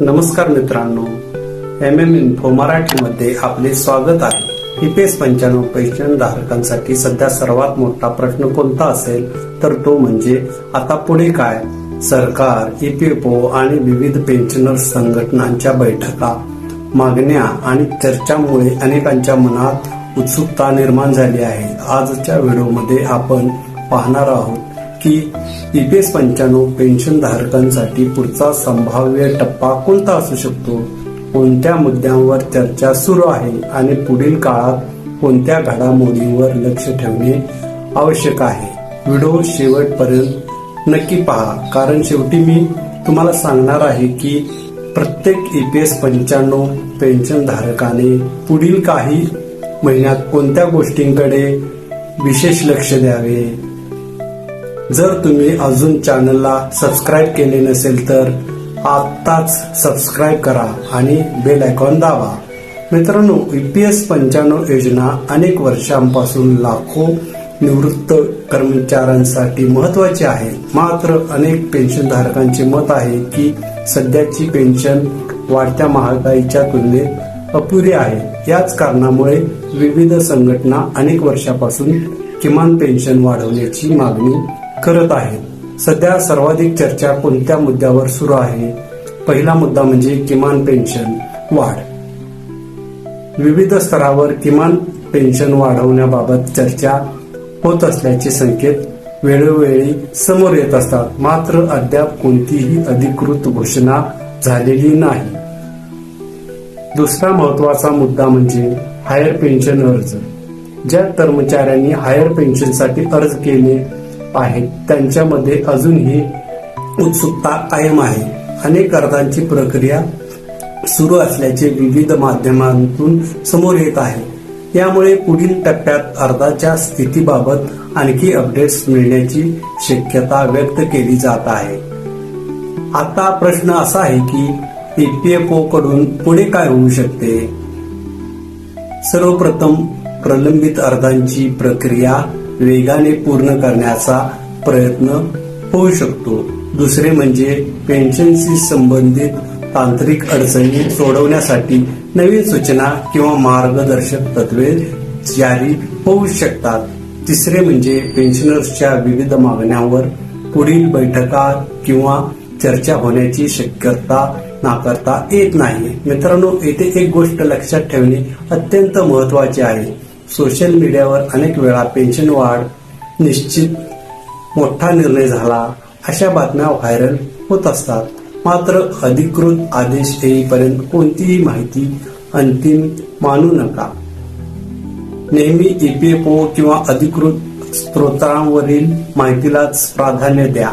नमस्कार मित्रांनो, इन्फो मराठीमध्ये आपले स्वागत आहे। EPS 95 पेन्शन धारकांसाठी सध्या सर्वात मोठा प्रश्न कोणता असेल तर तो म्हणजे आता पुढे काय। सरकार, EPFO आणि विविध पेन्शनर संघटनांच्या बैठका, मागण्या आणि चर्चांमुळे अनेकांच्या मनात उत्सुकता निर्माण झाली आहे। आजच्या व्हिडिओमध्ये आपण पाहणार आहोत की EPS 95 पेन्शन धारकांसाठी पुढचा संभाव्य टप्पा कोणता असू शकतो, कोणत्या मुद्द्यांवर चर्चा सुरू आहे आणि पुढील काळात कोणत्या घडामोडींवर लक्ष ठेवणे आवश्यक आहे। व्हिडिओ शेवटपर्यंत नक्की पहा, कारण शेवटी मी तुम्हाला सांगणार आहे की प्रत्येक EPS 95 पेन्शन धारकाने पुढील काही महिन्यात कोणत्या गोष्टींकडे विशेष लक्ष द्यावे। जर तुम्ही अजून चॅनलला सबस्क्राईब केले नसेल तर आत्ताच सबस्क्राईब करा आणि बेल आयकॉन दाबा। मित्रांनो, EPS 95 योजना अनेक वर्षांपासून लाखो निवृत्त कर्मचाऱ्यांसाठी महत्वाची आहे। मात्र अनेक पेन्शनधारकांचे मत आहे की सध्याची पेन्शन वाढत्या महागाईच्या तुलनेत अपुरी आहे। याच कारणामुळे विविध संघटना अनेक वर्षापासून किमान पेन्शन वाढवण्याची मागणी करत आहेत। सध्या सर्वाधिक चर्चा कोणत्या मुद्द्यावर सुरू आहे? पहिला मुद्दा म्हणजे किमान पेन्शन वाढ। विविध स्तरावर किमान पेन्शन वाढवण्याबाबत चर्चा होत असल्याचे संकेत वेळोवेळी समोर येत असतात, मात्र अद्याप कोणतीही अधिकृत घोषणा झालेली नाही। दुसरा महत्वाचा मुद्दा म्हणजे हायर पेन्शन अर्ज। ज्या कर्मचाऱ्यांनी हायर पेन्शनसाठी अर्ज केले आहेत त्यांच्यामध्ये अजूनही उत्सुकता कायम आहे। अनेक अर्जांची प्रक्रिया सुरू असल्याचे विविध माध्यमांतून समोर येत आहे। यामुळे पुढील टप्प्यात अर्जाच्या स्थितीबाबत आणखी अपडेट्स मिळण्याची शक्यता व्यक्त केली जात आहे। आता प्रश्न असा आहे की EPFO कडून पुढे काय होऊ शकते? सर्वप्रथम प्रलंबित अर्जांची प्रक्रिया वेगाने पूर्ण करण्याचा प्रयत्न होऊ शकतो। दुसरे म्हणजे पेन्शनशी संबंधित तांत्रिक अडचणी सोडवण्यासाठी नवीन सूचना किंवा मार्गदर्शक तत्वे जारी होऊ शकतात। तिसरे म्हणजे पेन्शनर्सच्या विविध मागण्यांवर पुढील बैठका किंवा चर्चा होण्याची शक्यता नाकारता येत नाही। मित्रांनो, येथे एक गोष्ट लक्षात ठेवणे अत्यंत महत्वाचे आहे। सोशल मीडियावर अनेक वेळा पेन्शन वाढ निश्चित मोठा निर्णय झाला अशा बातम्या व्हायरल होत असतात, मात्र अधिकृत आदेश येईपर्यंत कोणतीही माहिती अंतिम मानू नका। नेहमी EPFO किंवा अधिकृत स्त्रोतांवरील माहितीलाच प्राधान्य द्या।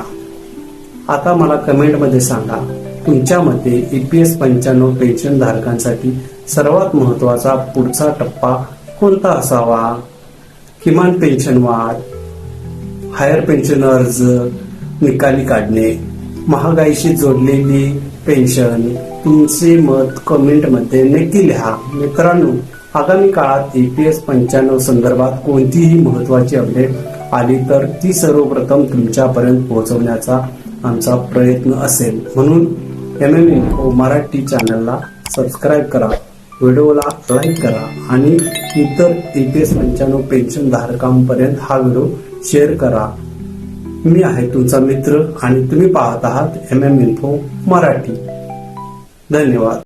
आता मला कमेंटमध्ये सांगा, तुमच्या मते EPS 95 पेन्शन धारकांसाठी सर्वात महत्वाचा पुढचा टप्पा कोणता असावा? किमान पेन्शन वाढ, हायर पेन्शन अर्ज निकाली काढणे, महागाईशी जोडलेली पेन्शन? तुमचे मत कमेंटमध्ये नक्की लिहा। मित्रांनो, आगामी काळात EPS 95 संदर्भात कोणतीही महत्वाची अपडेट आली तर ती सर्वप्रथम तुमच्यापर्यंत पोहोचवण्याचा आमचा प्रयत्न असेल। म्हणून इन्फो मराठी चॅनलला सबस्क्राईब करा, व्हिडिओला लाईक करा आणि इतर EPS 95 पेन्शन धारकांपर्यंत हा व्हिडिओ शेअर करा। मी आहे तुमचा मित्र आणि तुम्ही पाहत आहात इन्फो मराठी। धन्यवाद।